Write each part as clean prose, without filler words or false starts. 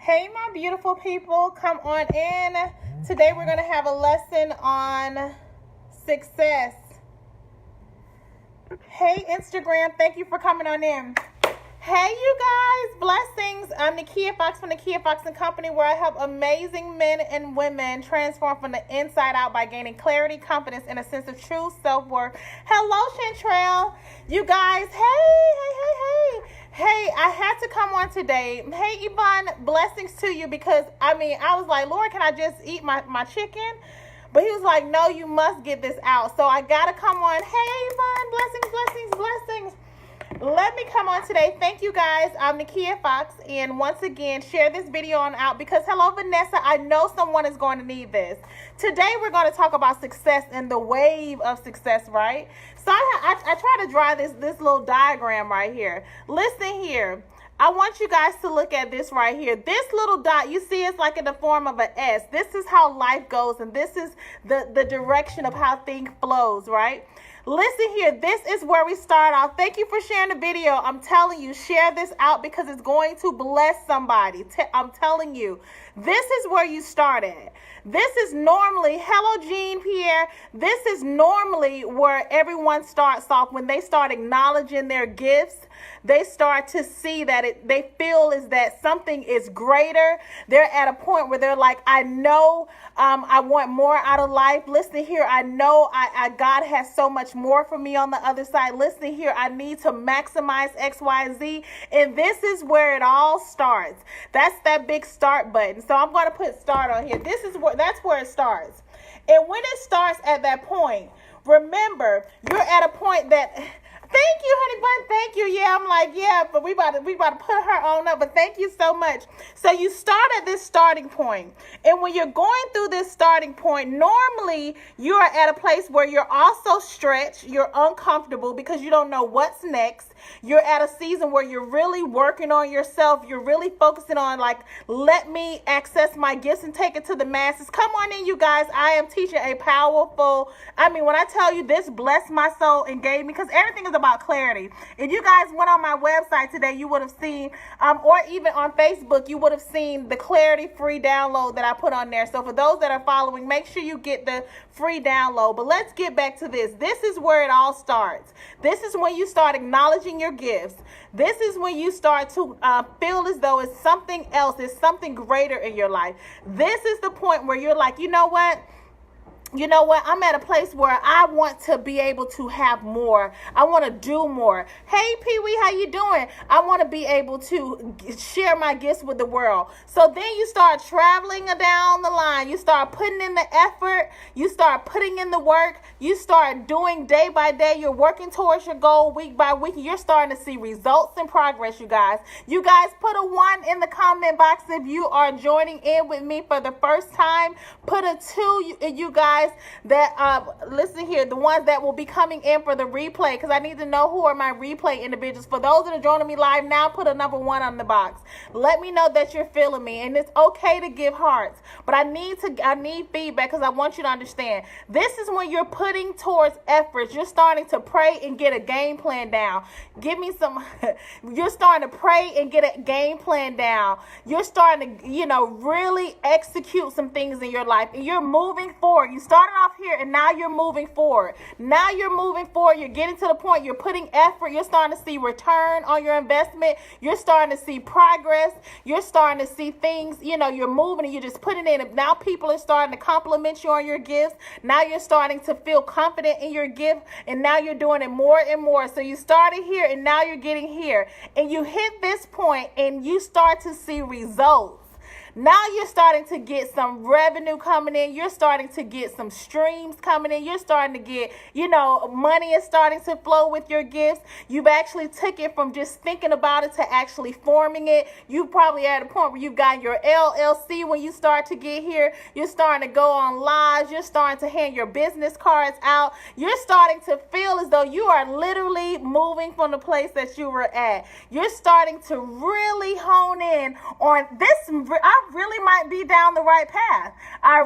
Hey, my beautiful people, come on in. Today we're going to have a lesson on success. Hey, Instagram, thank you for coming on in. Hey, you guys, blessings. I'm Nakia Fox from Nakia Fox & Company, where I help amazing men and women transform from the inside out by gaining clarity, confidence, and a sense of true self-worth. Hello, Chantrell. You guys, hey, I had to come on today. Hey, Yvonne, blessings to you, because, I was like, Lord, can I just eat my chicken? But he was like, no, you must get this out. So I got to come on. Hey, Yvonne, blessings. Let me come on today. Thank you, guys. I'm Nakia Fox, and once again, share this video on out because, hello, Vanessa, I know someone is going to need this. Today, we're going to talk about success and the wave of success, right? So I try to draw this little diagram right here. Listen here. I want you guys to look at this right here. This little dot, you see it's like in the form of an S. This is how life goes, and this is the direction of how things flows, right? Listen here, this is where we start off. Thank you for sharing the video. I'm telling you, share this out because it's going to bless somebody. I'm telling you, this is where you start at. This is normally, hello Jean Pierre, this is normally where everyone starts off when they start acknowledging their gifts. They start to see that they feel is that something is greater. They're at a point where they're like, I know I want more out of life. Listen here, I know God has so much more for me on the other side. Listen here, I need to maximize X, Y, Z. And this is where it all starts. That's that big start button. So I'm going to put start on here. That's where it starts. And when it starts at that point, remember, you're at a point that... Thank you, honey bun. Thank you. Yeah, I'm like, yeah, but we about to put her on up. But thank you so much. So you start at this starting point. And when you're going through this starting point, normally you are at a place where you're also stretched. You're uncomfortable because you don't know what's next. You're at a season where you're really working on yourself. You're really focusing on, like, let me access my gifts and take it to the masses. Come on in, you guys. I am teaching a powerful, when I tell you this blessed my soul and gave me, because everything is about clarity. If you guys went on my website today, you would have seen, or even on Facebook, you would have seen the clarity free download that I put on there. So for those that are following, make sure you get the free download. But let's get back to this. This is where it all starts. This is when you start acknowledging your gifts. This is when you start to feel as though it's something else, it's something greater in your life. This is the point where you're like, you know what? I'm at a place where I want to be able to have more. I want to do more. Hey, Pee-wee, how you doing? I want to be able to share my gifts with the world. So then you start traveling down the line. You start putting in the effort. You start putting in the work. You start doing day by day. You're working towards your goal week by week. You're starting to see results and progress, you guys. You guys put a 1 in the comment box if you are joining in with me for the first time. Put a 2, you guys. That listen here, the ones that will be coming in for the replay, because I need to know who are my replay individuals. For those that are joining me live now, put a number 1 on the box. Let me know that you're feeling me, and it's okay to give hearts, but I need feedback because I want you to understand. This is when you're putting towards efforts. You're starting to pray and get a game plan down. Give me some. You're starting to pray and get a game plan down. You're starting to, really execute some things in your life, and you're moving forward. You started off here, and now you're moving forward. You're getting to the point. You're putting effort. You're starting to see return on your investment. You're starting to see progress. You're starting to see things, you're moving and you're just putting in. And now people are starting to compliment you on your gifts. Now you're starting to feel confident in your gift, and now you're doing it more and more. So you started here, and now you're getting here, and you hit this point, and you start to see results. Now you're starting to get some revenue coming in. You're starting to get some streams coming in. You're starting to get, money is starting to flow with your gifts. You've actually took it from just thinking about it to actually forming it. You probably at a point where you've got your LLC. When you start to get here, you're starting to go on lives. You're starting to hand your business cards out. You're starting to feel as though you are literally moving from the place that you were at. You're starting to really hone in on this. I I really might be down the right path. I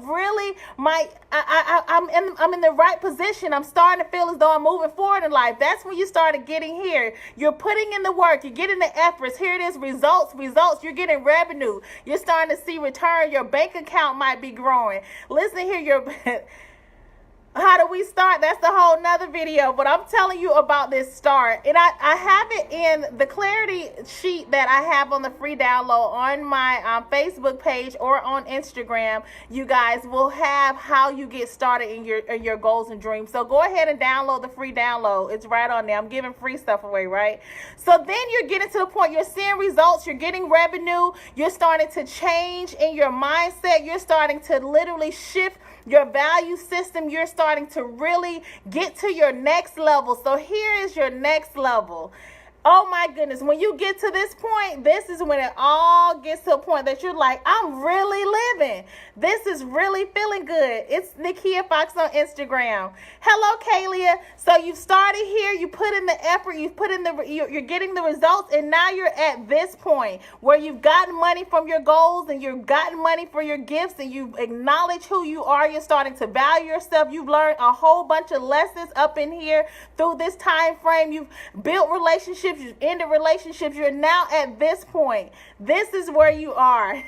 really might. I'm in the right position. I'm starting to feel as though I'm moving forward in life. That's when you started getting here. You're putting in the work. You're getting the efforts. Here it is, results. You're getting revenue. You're starting to see return. Your bank account might be growing. Listen here, how do we start? That's a whole nother video, but I'm telling you about this start. And I have it in the clarity sheet that I have on the free download on my Facebook page or on Instagram. You guys will have how you get started in your goals and dreams. So go ahead and download the free download. It's right on there. I'm giving free stuff away, right? So then you're getting to the point you're seeing results. You're getting revenue. You're starting to change in your mindset. You're starting to literally shift your value system. You're starting to really get to your next level. So here is your next level. Oh my goodness, when you get to this point, this is when it all gets to a point that you're like, I'm really living. This is really feeling good. It's Nikia Fox on Instagram. Hello, Kalia. So you've started here, you put in the effort, you're getting the results, and now you're at this point where you've gotten money from your goals and you've gotten money for your gifts and you've acknowledged who you are. You're starting to value yourself. You've learned a whole bunch of lessons up in here through this time frame. You've built relationships. You've ended relationships. You're now at this point. This is where you are.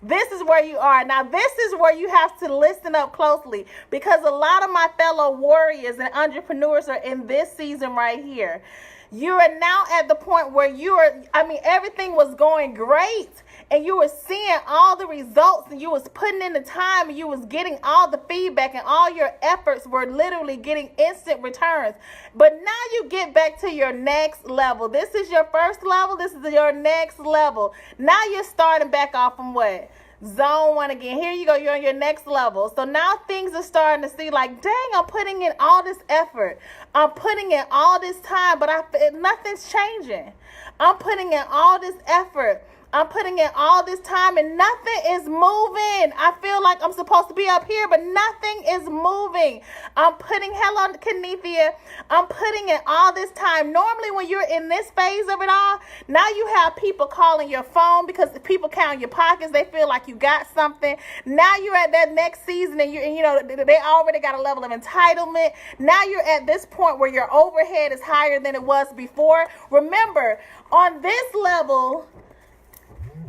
This is where you are. Now, this is where you have to listen up closely, because a lot of my fellow warriors and entrepreneurs are in this season right here. You are now at the point where everything was going great and you were seeing all the results and you was putting in the time and you was getting all the feedback and all your efforts were literally getting instant returns. But now you get back to your next level. This is your first level. This is your next level. Now you're starting back off from what? Zone 1 again. Here you go. You're on your next level. So now things are starting to see like, dang, I'm putting in all this effort. I'm putting in all this time, but nothing's changing. I'm putting in all this effort. I'm putting in all this time and nothing is moving. I feel like I'm supposed to be up here, but nothing is moving. Hello, Kenethia. I'm putting in all this time. Normally when you're in this phase of it all, now you have people calling your phone because people count your pockets. They feel like you got something. Now you're at that next season and they already got a level of entitlement. Now you're at this point where your overhead is higher than it was before. Remember, on this level,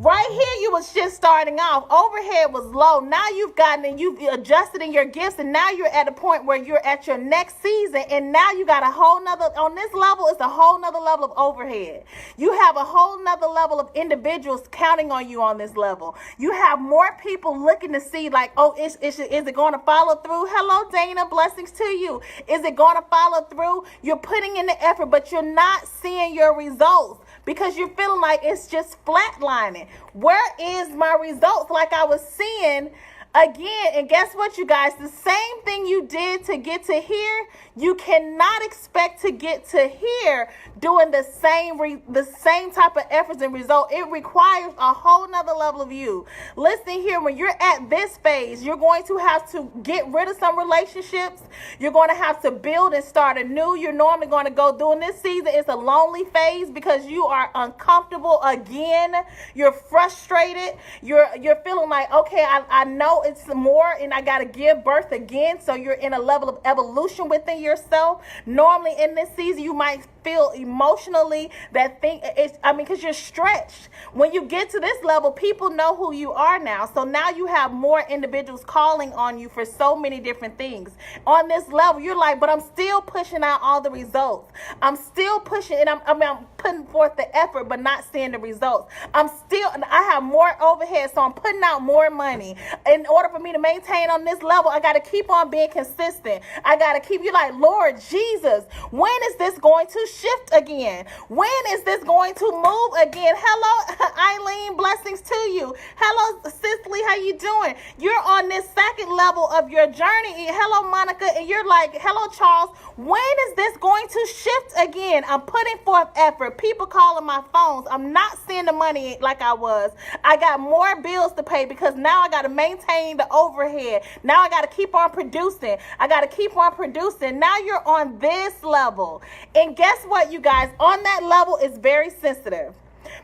right here, you was just starting off. Overhead was low. Now you've gotten and you've adjusted in your gifts, and now you're at a point where you're at your next season, and now you got a whole nother, on this level, it's a whole nother level of overhead. You have a whole nother level of individuals counting on you on this level. You have more people looking to see like, oh, is it going to follow through? Hello, Dana. Blessings to you. Is it going to follow through? You're putting in the effort, but you're not seeing your results because you're feeling like it's just flatlining. Where is my results like I was seeing again? And guess what, you guys? The same thing you did to get to here, you cannot expect to get to here doing the same type of efforts and result. It requires a whole nother level of you. Listen here, when you're at this phase, you're going to have to get rid of some relationships. You're going to have to build and start anew. You're normally going to go during this season. It's a lonely phase because you are uncomfortable again. You're frustrated. You're feeling like, okay, I know it's more and I got to give birth again. So you're in a level of evolution within yourself. Normally in this season, you might feel emotionally because you're stretched. When you get to this level, people know who you are now. So now you have more individuals calling on you for so many different things. On this level, you're like, but I'm still pushing out all the results. I'm still pushing and I'm putting forth the effort, but not seeing the results. I have more overhead, so I'm putting out more money. In order for me to maintain on this level, I got to keep on being consistent. I got to keep, you're like, Lord Jesus, when is this going to shift again? When is this going to move again? Hello, Eileen, blessings to you. Hello, Cicely, how you doing? You're on this second level of your journey. Hello, Monica, and you're like, hello, Charles, when is this going to shift again? I'm putting forth effort. People calling my phones. I'm not seeing the money like I was. I got more bills to pay because now I got to maintain the overhead. Now I got to keep on producing. I got to keep on producing. Now you're on this level. And guess what, you guys? On that level is very sensitive.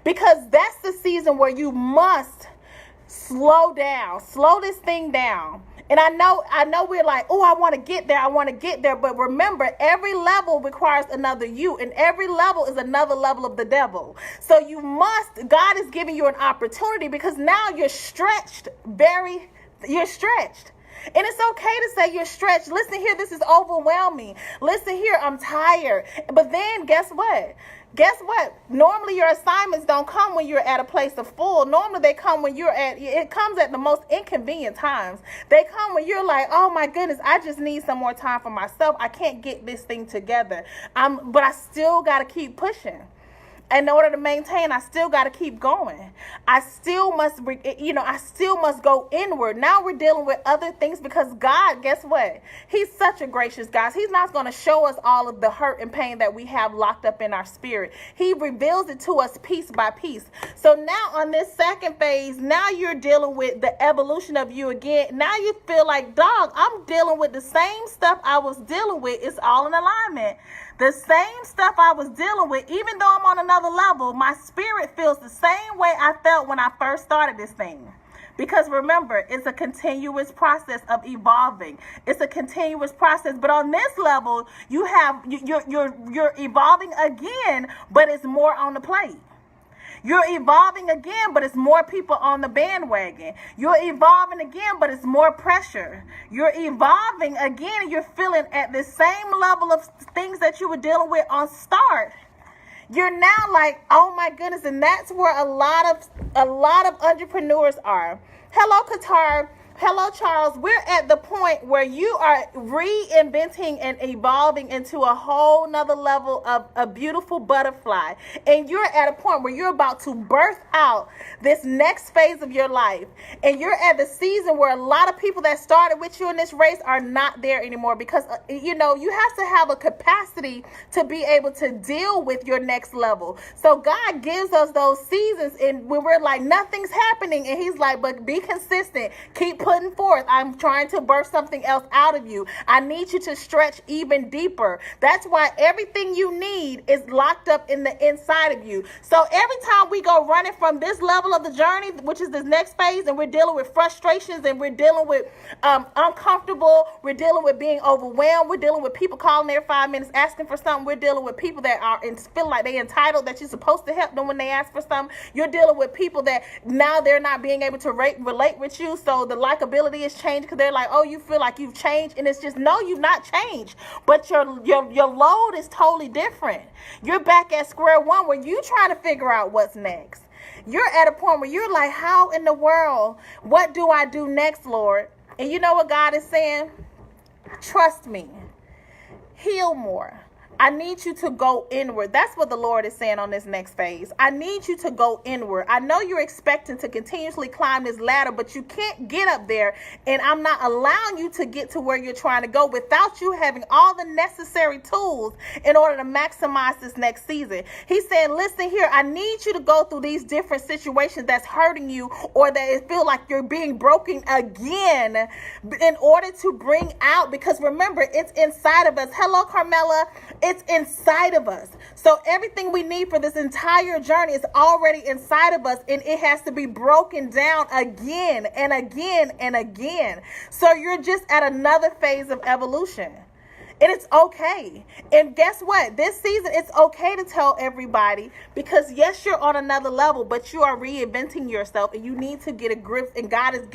because that's the season where you must slow this thing down. And I know we're like, oh, I want to get there. But remember, every level requires another you, and every level is another level of the devil. So God is giving you an opportunity, because now you're stretched. You're stretched. And it's okay to say you're stretched. Listen here, this is overwhelming. Listen here, I'm tired. But then guess what? Normally your assignments don't come when you're at a place of full. Normally they come when it comes at the most inconvenient times. They come when you're like, oh my goodness, I just need some more time for myself. I can't get this thing together. But I still got to keep pushing. In order to maintain, I still got to keep going. I still must go inward. Now we're dealing with other things, because God, guess what? He's such a gracious God. He's not going to show us all of the hurt and pain that we have locked up in our spirit. He reveals it to us piece by piece. So now on this second phase, now you're dealing with the evolution of you again. Now you feel like, dog, I'm dealing with the same stuff I was dealing with. It's all in alignment. The same stuff I was dealing with, even though I'm on another level, my spirit feels the same way I felt when I first started this thing. Because remember, it's a continuous process of evolving. It's a continuous process. But on this level, you're evolving again, but it's more on the plate. You're evolving again, but it's more people on the bandwagon. You're evolving again, but it's more pressure. You're evolving again, and you're feeling at the same level of things that you were dealing with on start. You're now like, oh my goodness, and that's where a lot of entrepreneurs are. Hello, Qatar. Hello, Charles. We're at the point where you are reinventing and evolving into a whole nother level of a beautiful butterfly. And you're at a point where you're about to birth out this next phase of your life. And you're at the season where a lot of people that started with you in this race are not there anymore, because, you have to have a capacity to be able to deal with your next level. So God gives us those seasons, and when we're like, nothing's happening, and he's like, but be consistent. Keep putting forth. I'm trying to birth something else out of you. I need you to stretch even deeper. That's why everything you need is locked up in the inside of you. So every time we go running from this level of the journey, which is this next phase, and we're dealing with frustrations, and we're dealing with uncomfortable, we're dealing with being overwhelmed, we're dealing with people calling every 5 minutes asking for something, we're dealing with people that are feel like they're entitled, that you're supposed to help them when they ask for something. You're dealing with people that now they're not being able to relate with you, so the likability is changed, because they're like, oh, you feel like you've changed, and it's just, no, you've not changed, but your load is totally different. You're back at square one, where you trying to figure out what's next. You're at a point where you're like, how in the world, what do I do next, Lord? And you know what God is saying? Trust me. Heal more. I need you to go inward. That's what the Lord is saying on this next phase. I need you to go inward. I know you're expecting to continuously climb this ladder, but you can't get up there, and I'm not allowing you to get to where you're trying to go without you having all the necessary tools in order to maximize this next season. He's saying, listen here, I need you to go through these different situations that's hurting you, or that it feel like you're being broken again, in order to bring out, because remember, it's inside of us. Hello, Carmela. It's inside of us. So everything we need for this entire journey is already inside of us, and it has to be broken down again and again and again. So you're just at another phase of evolution. And it's okay. And guess what? This season, it's okay to tell everybody, because yes, you're on another level, but you are reinventing yourself, and you need to get a grip. And God is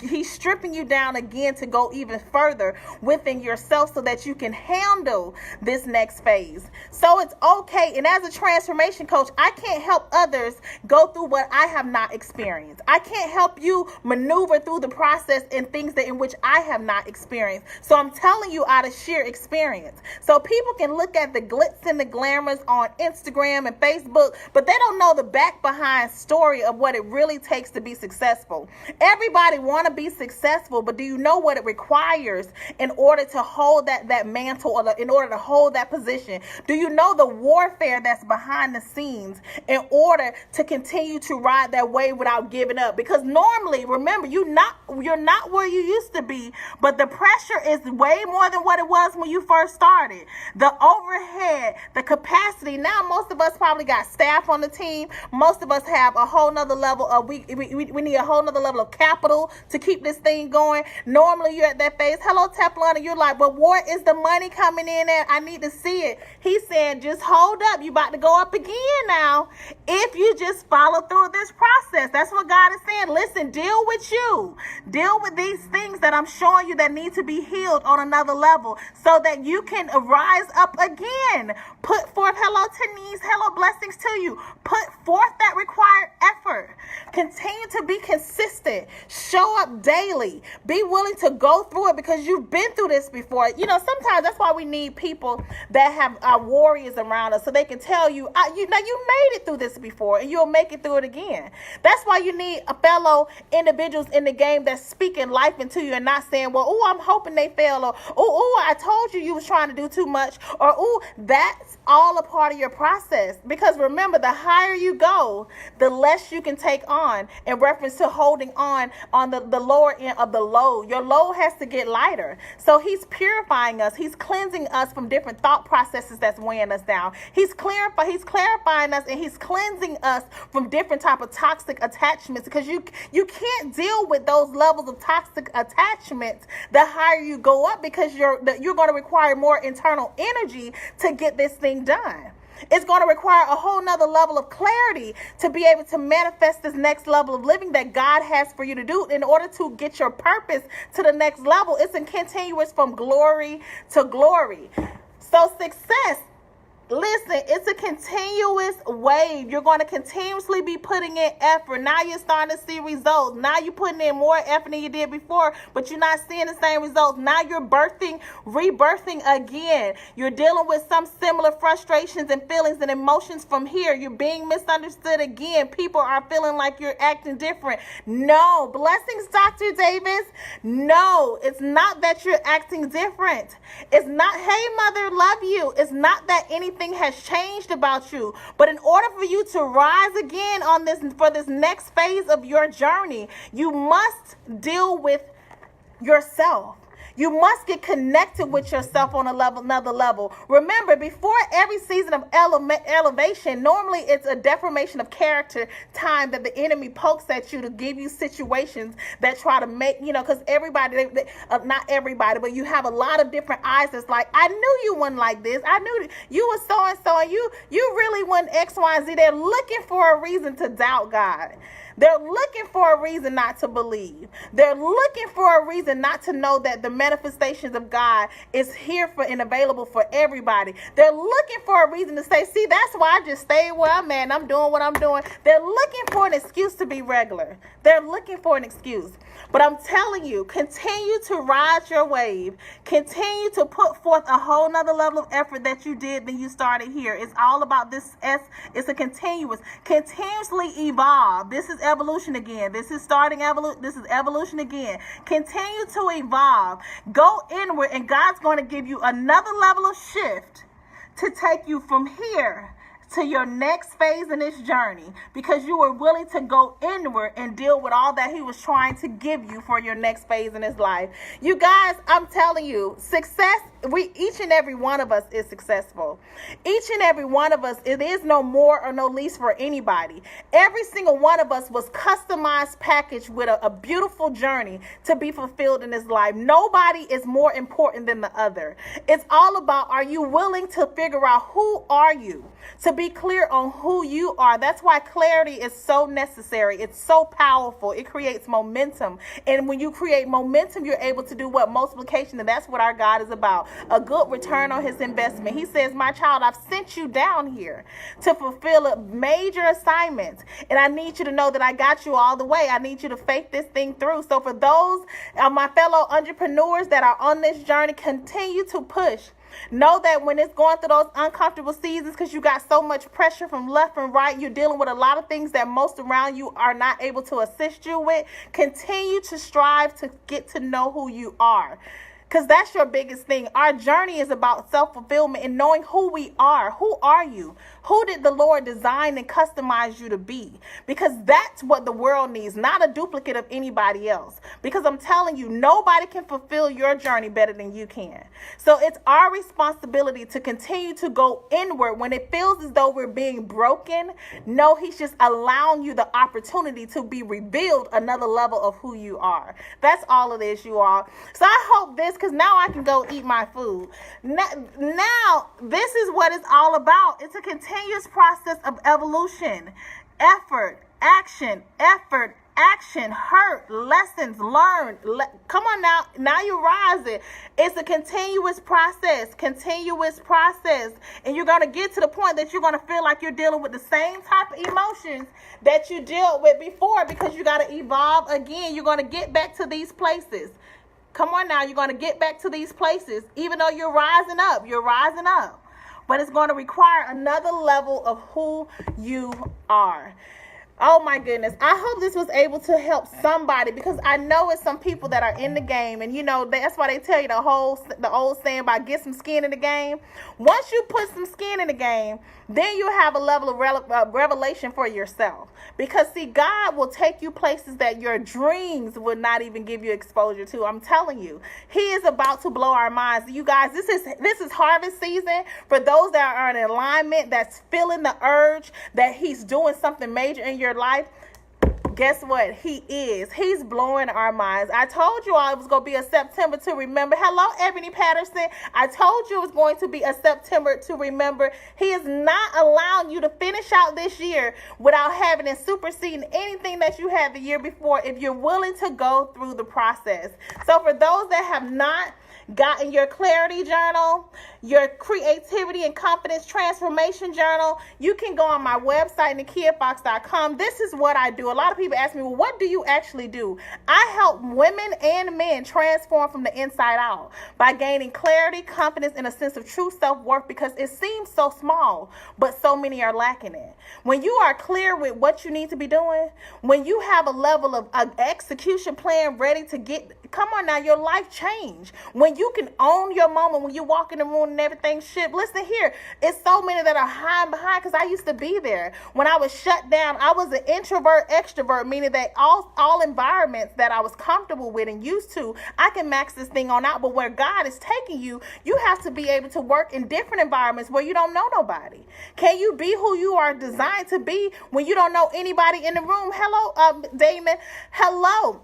he's stripping you down again to go even further within yourself, so that you can handle this next phase. So it's okay. And as a transformation coach, I can't help others go through what I have not experienced. I can't help you maneuver through the process and things in which I have not experienced. So I'm telling you out of sheer experience. So people can look at the glitz and the glamours on Instagram and Facebook, but they don't know the back behind story of what it really takes to be successful. Everybody want to be successful, but do you know what it requires in order to hold that mantle, or in order to hold that position? Do you know the warfare that's behind the scenes in order to continue to ride that wave without giving up? Because normally, remember, you're not where you used to be, but the pressure is way more than what it was was when you first started. The overhead, the capacity. Now most of us probably got staff on the team. Most of us have a whole nother level of, we need a whole nother level of capital to keep this thing going. Normally you're at that phase. Hello, Teflon, and you're like, but where is the money coming in at? I need to see it. He's saying, just hold up. You about to go up again now if you just follow through this process. That's what God is saying. Listen, deal with you. Deal with these things that I'm showing you that need to be healed on another level so that you can rise up again. Put forth, hello, Tanise, hello, blessings to you. Put forth that required effort. Continue to be consistent. Show up daily. Be willing to go through it because you've been through this before. You know, sometimes that's why we need people that have warriors around us so they can tell you, you made it through this before and you'll make it through it again. That's why you need a fellow individuals in the game that's speaking life into you and not saying, well, I'm hoping they fail, or I told you was trying to do too much, or that's all a part of your process. Because remember, the higher you go, the less you can take on in reference to holding on the lower end of the load. Your load has to get lighter. So he's purifying us. He's cleansing us from different thought processes that's weighing us down. He's clarifying us, and he's cleansing us from different type of toxic attachments, because you can't deal with those levels of toxic attachments the higher you go up, because you're going to require more internal energy to get this thing done. It's going to require a whole nother level of clarity to be able to manifest this next level of living that God has for you to do in order to get your purpose to the next level. It's a continuous from glory to glory. So success, listen, it's a continuous wave. You're going to continuously be putting in effort. Now you're starting to see results. Now you're putting in more effort than you did before, but you're not seeing the same results. Now you're rebirthing again. You're dealing with some similar frustrations and feelings and emotions from here. You're being misunderstood again. People are feeling like you're acting different. No. Blessings, Dr. Davis. No, it's not that you're acting different. It's not, hey, mother, love you. It's not that anything has changed about you. But in order for you to rise again for this next phase of your journey, you must deal with yourself. You must get connected with yourself on another level. Remember, before every season of elevation, normally it's a deformation of character time that the enemy pokes at you to give you situations that try to make, because everybody, not everybody, but you have a lot of different eyes that's like, I knew you weren't like this. I knew you were so-and-so, and you really weren't X, Y, and Z. They're looking for a reason to doubt God. They're looking for a reason not to believe. They're looking for a reason not to know that the manifestations of God is here for and available for everybody. They're looking for a reason to say, see, that's why I just stay where I'm at and I'm doing what I'm doing. They're looking for an excuse to be regular. They're looking for an excuse. But I'm telling you, continue to ride your wave. Continue to put forth a whole nother level of effort that you did when you started here. It's all about this. It's a continuously evolve. This is evolution again. This is evolution again. Continue to evolve. Go inward, and God's going to give you another level of shift to take you from here to your next phase in this journey, because you were willing to go inward and deal with all that he was trying to give you for your next phase in his life. You guys, I'm telling you, success, each and every one of us is successful. Each and every one of us, it is no more or no least for anybody. Every single one of us was customized package with a beautiful journey to be fulfilled in this life. Nobody is more important than the other. It's all about, are you willing to figure out who are you? To be clear on who you are. That's why clarity is so necessary. It's so powerful. It creates momentum. And when you create momentum, you're able to do what? Multiplication. And that's what our God is about. A good return on his investment. He says, my child, I've sent you down here to fulfill a major assignment. And I need you to know that I got you all the way. I need you to faith this thing through. So for those, my fellow entrepreneurs that are on this journey, continue to push. Know that when it's going through those uncomfortable seasons, because you got so much pressure from left and right, you're dealing with a lot of things that most around you are not able to assist you with. Continue to strive to get to know who you are. Because that's your biggest thing. Our journey is about self-fulfillment and knowing who we are. Who are you? Who did the Lord design and customize you to be? Because that's what the world needs, not a duplicate of anybody else. Because I'm telling you, nobody can fulfill your journey better than you can. So it's our responsibility to continue to go inward when it feels as though we're being broken. No, he's just allowing you the opportunity to be revealed another level of who you are. That's all it is, you all. So I hope this, because now I can go eat my food. Now, this is what it's all about. It's a continuous process of evolution. Effort, action, hurt, lessons learned. Come on now you rise it. It's a continuous process. And you're going to get to the point that you're going to feel like you're dealing with the same type of emotions that you dealt with before, because you got to evolve again. You're going to get back to these places. Come on now, you're going to get back to these places. Even though you're rising up. But it's going to require another level of who you are. Oh my goodness. I hope this was able to help somebody, because I know it's some people that are in the game, and that's why they tell you the old saying about get some skin in the game. Once you put some skin in the game, then you have a level of revelation for yourself. Because see, God will take you places that your dreams would not even give you exposure to. I'm telling you, he is about to blow our minds. You guys, this is harvest season. For those that are in alignment, that's feeling the urge that he's doing something major in your life, guess what? He's blowing our minds. I told you all it was going to be a September to remember. Hello, Ebony Patterson. I told you it was going to be a September to remember. He is not allowing you to finish out this year without having and superseding anything that you had the year before, if you're willing to go through the process. So for those that have not gotten your clarity journal, your creativity and confidence transformation journal, you can go on my website, NakiaFox.com. This is what I do. A lot of people ask me, well, what do you actually do? I help women and men transform from the inside out by gaining clarity, confidence, and a sense of true self-worth, because it seems so small, but so many are lacking it. When you are clear with what you need to be doing, when you have a level of execution plan ready to get, come on now, your life change. When you can own your moment, when you walk in the room and everything shift. Listen here, it's so many that are hiding behind, because I used to be there. When I was shut down, I was an introvert, extrovert, meaning that all environments that I was comfortable with and used to, I can max this thing on out. But where God is taking you, you have to be able to work in different environments where you don't know nobody. Can you be who you are designed to be when you don't know anybody in the room? Hello, Damon. Hello.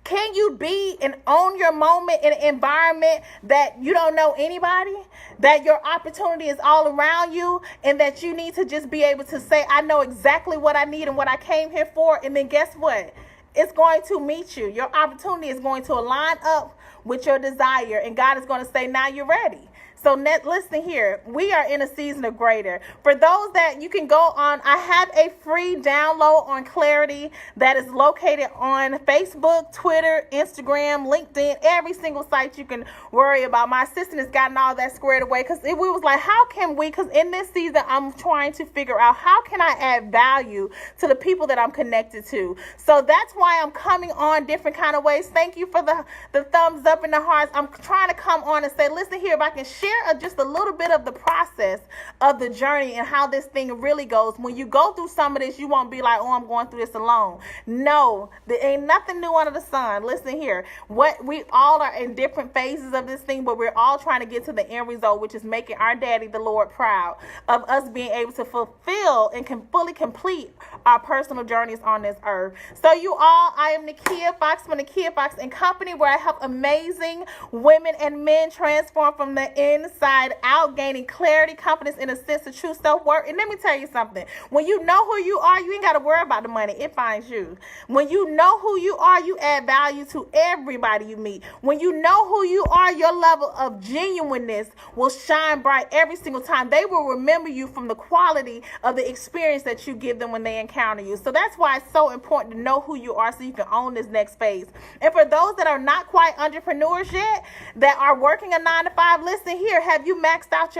Can you be and own your moment in an environment that you don't know anybody, that your opportunity is all around you, and that you need to just be able to say, I know exactly what I need and what I came here for, and then guess what? It's going to meet you. Your opportunity is going to align up with your desire, and God is going to say, now you're ready. So listen here, we are in a season of greater. For those that you can go on, I have a free download on clarity that is located on Facebook, Twitter, Instagram, LinkedIn, every single site you can worry about. My assistant has gotten all that squared away, because we was like, how can we, because in this season, I'm trying to figure out how can I add value to the people that I'm connected to. So that's why I'm coming on different kind of ways. Thank you for the thumbs up and the hearts. I'm trying to come on and say, listen here, if I can share just a little bit of the process of the journey and how this thing really goes. When you go through some of this, you won't be like, oh, I'm going through this alone. No, there ain't nothing new under the sun. Listen here, we all are in different phases of this thing, but we're all trying to get to the end result, which is making our daddy, the Lord, proud of us being able to fulfill and can fully complete our personal journeys on this earth. So you all, I am Nakia Fox from Nakia Fox and Company, where I help amazing women and men transform from the inside out, gaining clarity, confidence, and a sense of true self-worth. And let me tell you something. When you know who you are, you ain't got to worry about the money. It finds you. When you know who you are, you add value to everybody you meet. When you know who you are, your level of genuineness will shine bright every single time. They will remember you from the quality of the experience that you give them when they encounter you. So that's why it's so important to know who you are so you can own this next phase. And for those that are not quite entrepreneurs yet, that are working a 9-to-5, listen here. here, have you maxed out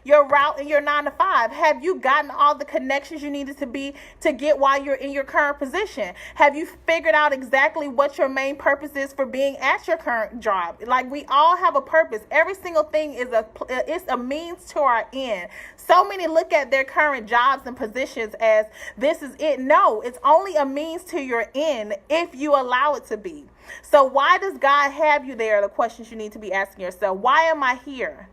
your route in your 9 to 5? Have you gotten all the connections you needed to get while you're in your current position? Have you figured out exactly what your main purpose is for being at your current job? Like, we all have a purpose. Every single thing is a means to our end. So many look at their current jobs and positions as this is it. No, it's only a means to your end if you allow it to be. So why does God have you there? The questions you need to be asking yourself. Why am I here?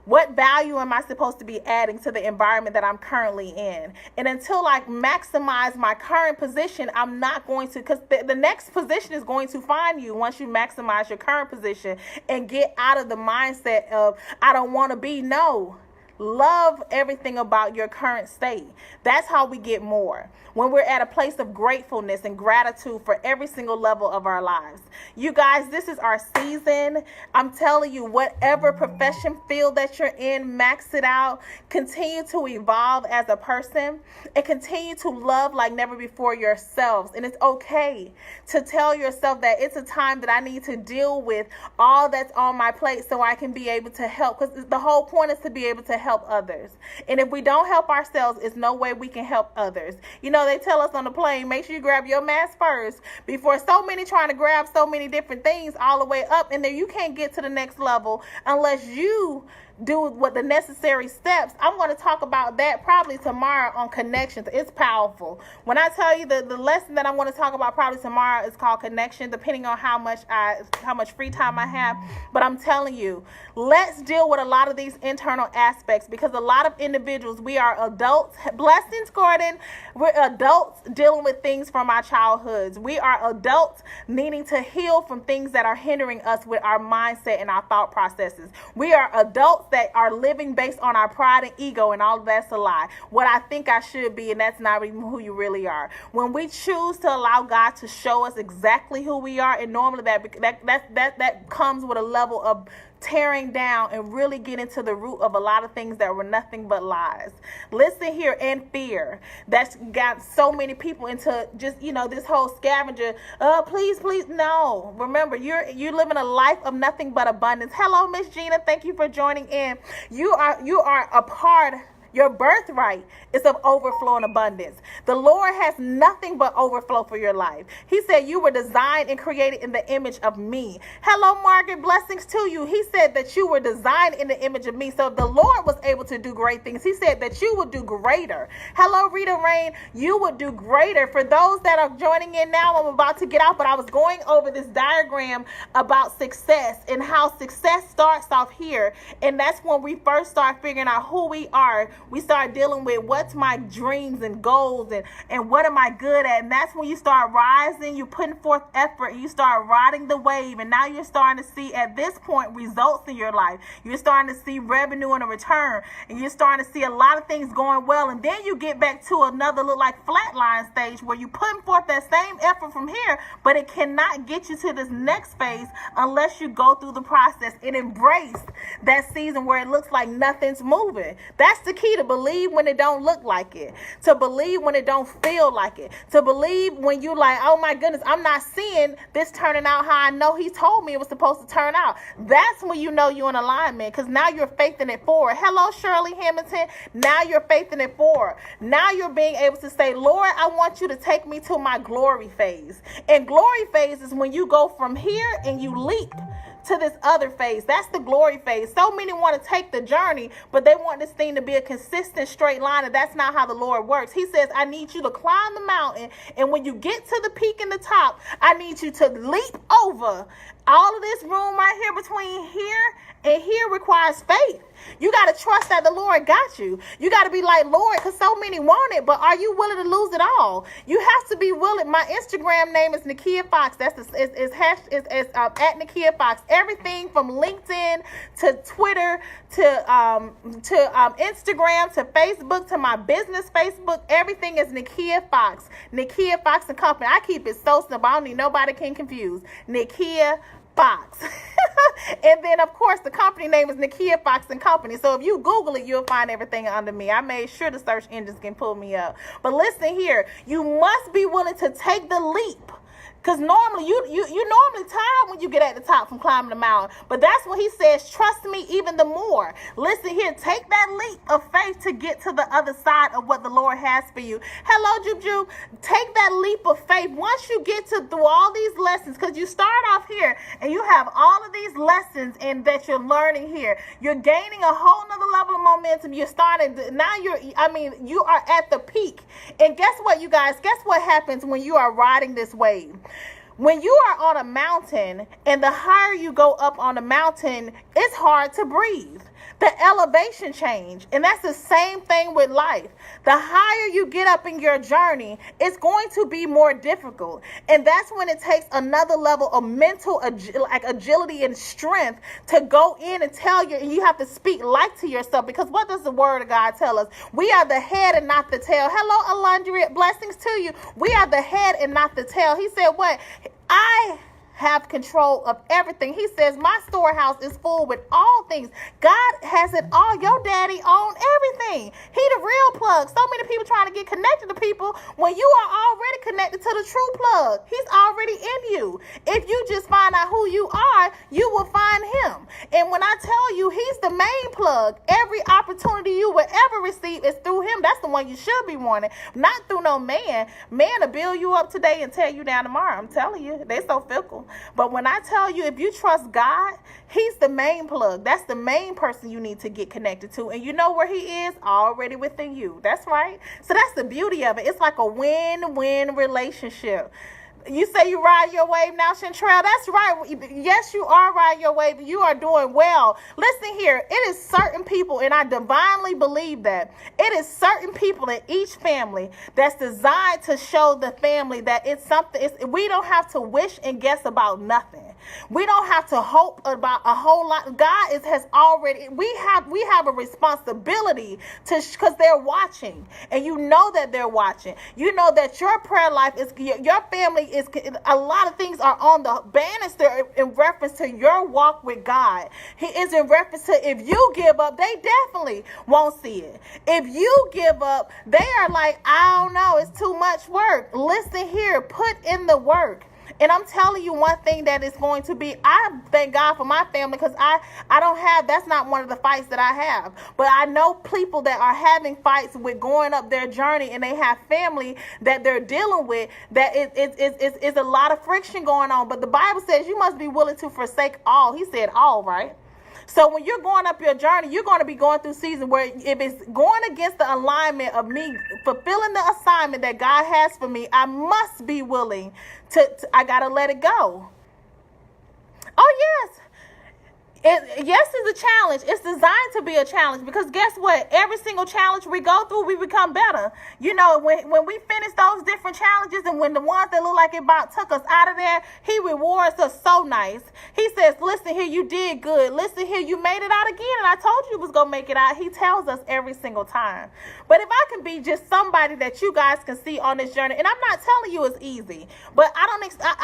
What value am I supposed to be adding to the environment that I'm currently in? And until I maximize my current position, I'm not going to, because the next position is going to find you once you maximize your current position and get out of the mindset of, I don't want to be. No. Love everything about your current state. That's how we get more. When we're at a place of gratefulness and gratitude for every single level of our lives. You guys, this is our season. I'm telling you, whatever profession field that you're in, max it out. Continue to evolve as a person and continue to love like never before yourselves. And it's okay to tell yourself that it's a time that I need to deal with all that's on my plate so I can be able to help. Because the whole point is to be able to help others. And if we don't help ourselves, it's no way we can help others. You know, they tell us on the plane, make sure you grab your mask first before so many trying to grab so many different things all the way up. And then you can't get to the next level unless you do what the necessary steps. I'm going to talk about that probably tomorrow on connections. It's powerful. When I tell you the lesson that I'm going to talk about probably tomorrow is called connection, depending on how much free time I have. But I'm telling you, let's deal with a lot of these internal aspects, because a lot of individuals, we are adults. Blessings, Gordon. We're adults dealing with things from our childhoods. We are adults needing to heal from things that are hindering us with our mindset and our thought processes. We are adults that are living based on our pride and ego, and all of that's a lie. What I think I should be, and that's not even who you really are. When we choose to allow God to show us exactly who we are, and normally that comes with a level of tearing down and really getting to the root of a lot of things that were nothing but lies. Listen here, and fear. That's got so many people into just, this whole scavenger. Please. No. Remember, you're living a life of nothing but abundance. Hello, Miss Gina. Thank you for joining in. You are a part. Your birthright is of overflow and abundance. The Lord has nothing but overflow for your life. He said you were designed and created in the image of me. Hello, Margaret. Blessings to you. He said that you were designed in the image of me. So if the Lord was able to do great things, he said that you would do greater. Hello, Rita Rain. You would do greater. For those that are joining in now, I'm about to get out, but I was going over this diagram about success and how success starts off here. And that's when we first start figuring out who we are. We start dealing with what's my dreams and goals and what am I good at. And that's when you start rising, you putting forth effort, you start riding the wave. And now you're starting to see at this point results in your life. You're starting to see revenue and a return. And you're starting to see a lot of things going well. And then you get back to another look like flatline stage where you're putting forth that same effort from here, but it cannot get you to this next phase unless you go through the process and embrace that season where it looks like nothing's moving. That's the key. To believe when it don't look like it, to believe when it don't feel like it, to believe when you like, oh my goodness, I'm not seeing this turning out how I know he told me it was supposed to turn out. That's when you know you're in alignment, because now you're faithing it forward. Hello, Shirley Hamilton. Now you're faithing it forward. Now you're being able to say, Lord, I want you to take me to my glory phase. And glory phase is when you go from here and you leap to this other phase. That's the glory phase. So many want to take the journey, but they want this thing to be a consistent straight line, and that's not how the Lord works. He says, I need you to climb the mountain, and when you get to the peak and the top, I need you to leap over all of this room right here between here and here requires faith. You got to trust that the Lord got you. You got to be like, Lord, because so many want it, but are you willing to lose it all? You have to be willing. My Instagram name is Nakia Fox. That's at Nakia Fox. Everything from LinkedIn to Twitter to Instagram to Facebook to my business Facebook. Everything is Nakia Fox. Nakia Fox and Company. I keep it so simple. I don't need nobody can confuse. Nakia Fox. And then, of course, the company name is Nakia Fox and Company. So if you Google it, you'll find everything under me. I made sure the search engines can pull me up. But listen here, you must be willing to take the leap. Because normally, you normally tired when you get at the top from climbing the mountain. But that's when he says, trust me even the more. Listen here, take that leap of faith to get to the other side of what the Lord has for you. Hello, Juju. Take that leap of faith. Once you get through all these lessons, because you start off here and you have all of these lessons and that you're learning here. You're gaining a whole nother level of momentum. You're starting, now you are at the peak. And guess what, you guys? Guess what happens when you are riding this wave? When you are on a mountain, and the higher you go up on a mountain, it's hard to breathe. The elevation change. And that's the same thing with life. The higher you get up in your journey, it's going to be more difficult. And that's when it takes another level of mental agility and strength to go in and you have to speak life to yourself. Because what does the word of God tell us? We are the head and not the tail. Hello, Alondria. Blessings to you. We are the head and not the tail. He said what? I have control of everything. He says, my storehouse is full with all things. God has it all. Your daddy owns everything. He the real plug. So many people trying to get connected to people when you are already connected to the true plug. He's already in you. If you just find out who you are, you will find him. And when I tell you, he's the main plug. Every opportunity you will ever receive is through him. That's the one you should be wanting, not through no man. Man will build you up today and tear you down tomorrow. I'm telling you, they so fickle. But when I tell you, if you trust God, he's the main plug. That's the main person you need to get connected to. And you know where he is? Already within you. That's right. So that's the beauty of it. It's like a win-win relationship. You say you ride your wave now, Chantrell. That's right. Yes, you are riding your wave. You are doing well. Listen here. It is certain people, and I divinely believe that. It is certain people in each family that's designed to show the family that it's something. We don't have to wish and guess about nothing. We don't have to hope about a whole lot. God has already, we have a responsibility because they're watching, and you know that they're watching. You know that your prayer life is, your family is, a lot of things are on the banister in reference to your walk with God. He is in reference to if you give up, they definitely won't see it. If you give up, they are like, I don't know, it's too much work. Listen here, put in the work. And I'm telling you one thing that is going to be, I thank God for my family because I don't have, that's not one of the fights that I have. But I know people that are having fights with going up their journey, and they have family that they're dealing with, that it's a lot of friction going on. But the Bible says you must be willing to forsake all. He said all, right? So when you're going up your journey, you're going to be going through season where if it's going against the alignment of me fulfilling the assignment that God has for me, I must be willing I got to let it go. Oh, yes. Yes, it's a challenge. It's designed to be a challenge because guess what? Every single challenge we go through, we become better. You know, when we finish those different challenges, and when the ones that look like it about took us out of there, he rewards us so nice. He says, listen here, you did good. Listen here, you made it out again, and I told you was going to make it out. He tells us every single time. But if I can be just somebody that you guys can see on this journey, and I'm not telling you it's easy, but I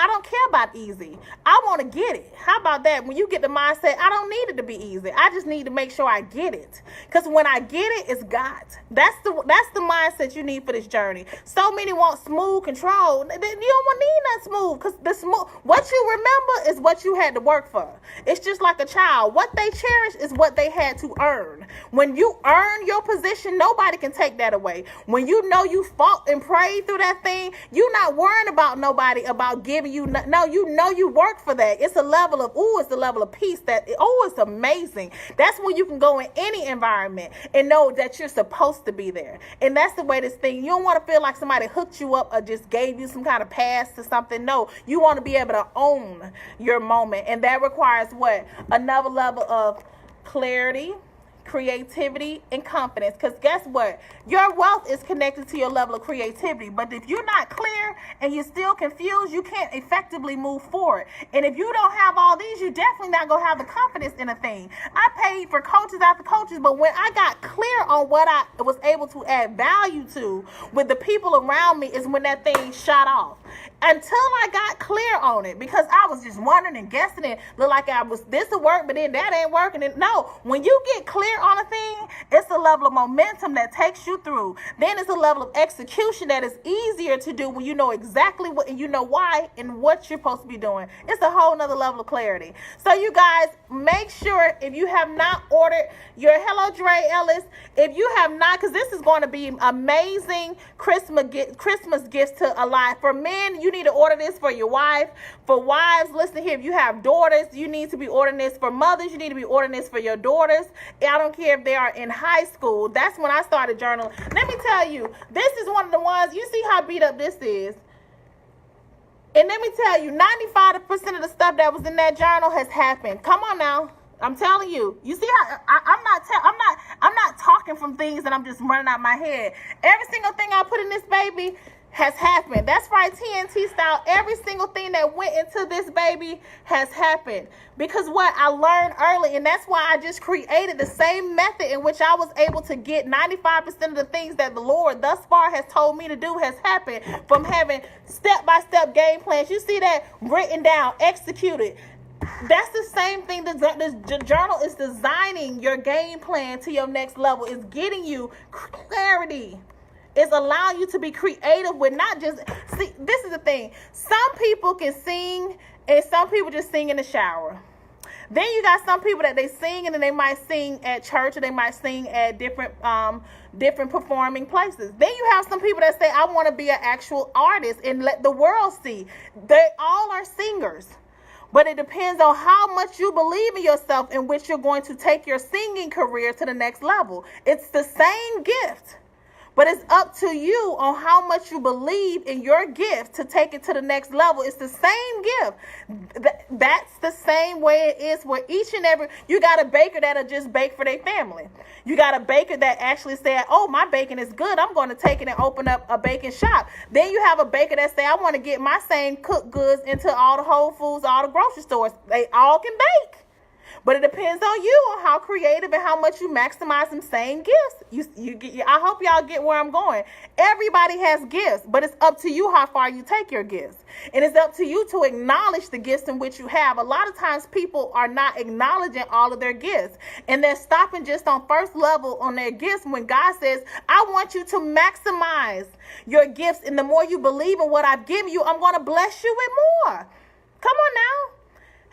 don't care about easy. I want to get it. How about that? When you get the mindset, I don't need it to be easy. I just need to make sure I get it. Because when I get it, it's God. That's the mindset you need for this journey. So many want smooth control. You don't need nothing smooth, because what you remember is what you had to work for. It's just like a child. What they cherish is what they had to earn. When you earn your position, nobody can take that away. When you know you fought and prayed through that thing, you're not worrying about nobody about giving you. No, you know you work for that. It's a level of, it's a level of peace that, it's amazing. That's when you can go in any environment and know that you're supposed to be there. And that's the way this thing, you don't want to feel like somebody hooked you up or just gave you some kind of pass to something. No, you want to be able to own your moment. And that requires what? Another level of clarity, creativity, and confidence. Because guess what? Your wealth is connected to your level of creativity. But if you're not clear and you're still confused, you can't effectively move forward. And if you don't have all these, you're definitely not going to have the confidence in a thing. I paid for coaches after coaches, but when I got clear on what I was able to add value to with the people around me is when that thing shot off. until I got clear on it, because I was just wondering and guessing it. Looked like I was, this will work, but then that ain't working. And no, when you get clear on a thing, it's a level of momentum that takes you through. Then it's a level of execution that is easier to do when you know exactly what and you know why and what you're supposed to be doing. It's a whole nother level of clarity. So you guys, make sure if you have not ordered your Hello Dre Ellis, if you have not, because this is going to be amazing Christmas gifts to align. For men, you need to order this for your wife. For wives, listen here, if you have daughters, you need to be ordering this. For mothers, you need to be ordering this for your daughters. I don't care if they are in high school. That's when I started journaling. Let me tell you, this is one of the ones, you see how beat up this is. And let me tell you, 95% of the stuff that was in that journal has happened. Come on now. I'm telling you. You see how I'm not talking from things that I'm just running out my head. Every single thing I put in this baby has happened. That's right, TNT style. Every single thing that went into this baby has happened. Because what I learned early, and that's why I just created the same method in which I was able to get 95% of the things that the Lord thus far has told me to do has happened from having step-by-step game plans. You see that written down, executed. That's the same thing. The journal is designing your game plan to your next level. It's getting you clarity. It's allowing you to be creative with not just, see, this is the thing. Some people can sing and some people just sing in the shower. Then you got some people that they sing and then they might sing at church or they might sing at different performing places. Then you have some people that say, I want to be an actual artist and let the world see. They all are singers. But it depends on how much you believe in yourself in which you're going to take your singing career to the next level. It's the same gift. But it's up to you on how much you believe in your gift to take it to the next level. It's the same gift. That's the same way it is where each and every, you got a baker that'll just bake for their family. You got a baker that actually said, oh, my baking is good, I'm going to take it and open up a baking shop. Then you have a baker that say, I want to get my same cooked goods into all the Whole Foods, all the grocery stores. They all can bake. But it depends on you on how creative and how much you maximize them same gifts. I hope y'all get where I'm going. Everybody has gifts, but it's up to you how far you take your gifts. And it's up to you to acknowledge the gifts in which you have. A lot of times people are not acknowledging all of their gifts. And they're stopping just on first level on their gifts when God says, I want you to maximize your gifts. And the more you believe in what I've given you, I'm going to bless you with more. Come on now.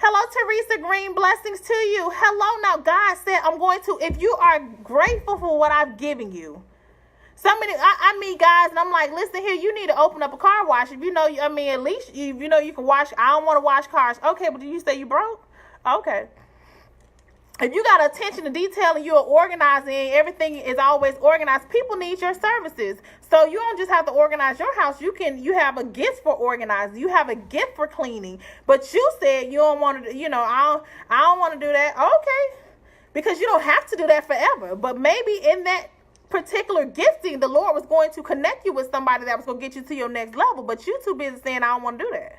Hello, Teresa Green. Blessings to you. Hello. Now, God said, I'm going to, if you are grateful for what I've given you. Somebody, I meet guys, and I'm like, listen here, you need to open up a car wash. If you know, I mean, at least, you know, you can wash. I don't want to wash cars. Okay, but did you say you broke? Okay. If you got attention to detail and you're organizing, everything is always organized, people need your services. So you don't just have to organize your house. You have a gift for organizing. You have a gift for cleaning. But you said you don't want to, you know, I don't want to do that. Okay. Because you don't have to do that forever. But maybe in that particular gifting, the Lord was going to connect you with somebody that was going to get you to your next level. But you too busy saying, I don't want to do that.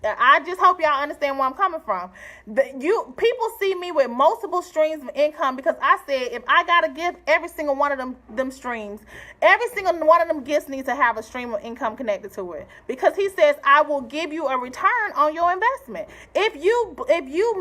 I just hope y'all understand where I'm coming from. People see me with multiple streams of income because I said if I got to give every single one of them streams, every single one of them gifts needs to have a stream of income connected to it. Because he says, I will give you a return on your investment. If you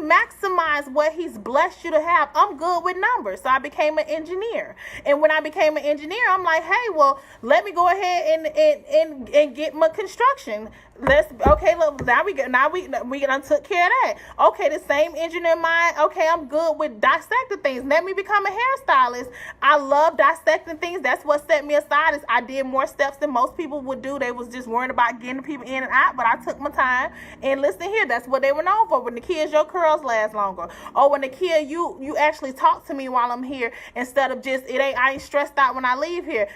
maximize what he's blessed you to have, I'm good with numbers. So I became an engineer. And when I became an engineer, I'm like, hey, well, let me go ahead and get my construction. Look, now we done took care of that. Okay, the same engineer mind. Okay, I'm good with dissecting things. Let me become a hairstylist. I love dissecting things. That's what set me aside. Is I did more steps than most people would do. They was just worried about getting people in and out, but I took my time. And listen here, that's what they were known for. When the kids, your curls last longer. Or when the kid, you actually talk to me while I'm here instead of just I ain't stressed out when I leave here.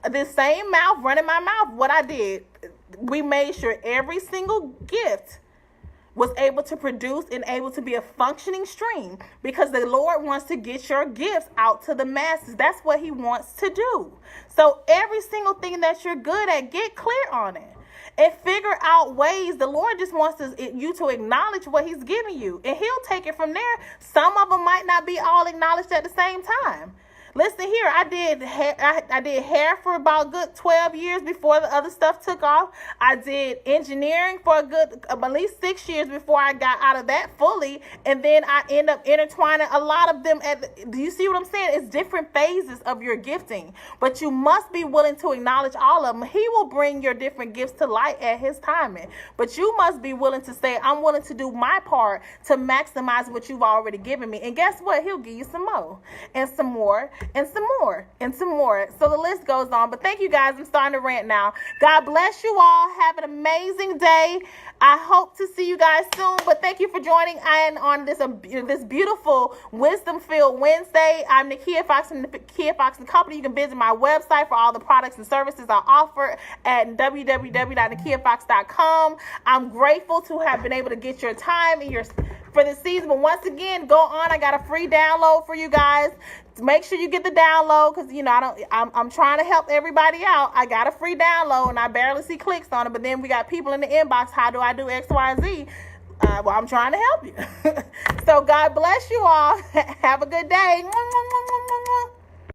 This same mouth running my mouth, what I did, we made sure every single gift was able to produce and able to be a functioning stream because the Lord wants to get your gifts out to the masses. That's what he wants to do. So every single thing that you're good at, get clear on it and figure out ways. The Lord just wants you to acknowledge what he's giving you, and he'll take it from there. Some of them might not be all acknowledged at the same time. Listen here, I did hair for about a good 12 years before the other stuff took off. I did engineering for a good at least 6 years before I got out of that fully, and then I end up intertwining a lot of them. Do you see what I'm saying? It's different phases of your gifting, but you must be willing to acknowledge all of them. He will bring your different gifts to light at his timing, but you must be willing to say, I'm willing to do my part to maximize what you've already given me. And guess what? He'll give you some more and some more and some more and some more. So the list goes on. But thank you guys. I'm starting to rant now. God bless you all. Have an amazing day. I hope to see you guys soon. But thank you for joining in on this beautiful Wisdom-Filled Wednesday. I'm Nakia Fox from Nakia Fox & Company. You can visit my website for all the products and services I offer at www.nakiafox.com. I'm grateful to have been able to get your time and for this season. But once again, go on. I got a free download for you guys. Make sure you get the download, because I'm trying to help everybody out. I got a free download and I barely see clicks on it, but then we got people in the inbox, how do I do XYZ? Well, I'm trying to help you. So God bless you all. Have a good day.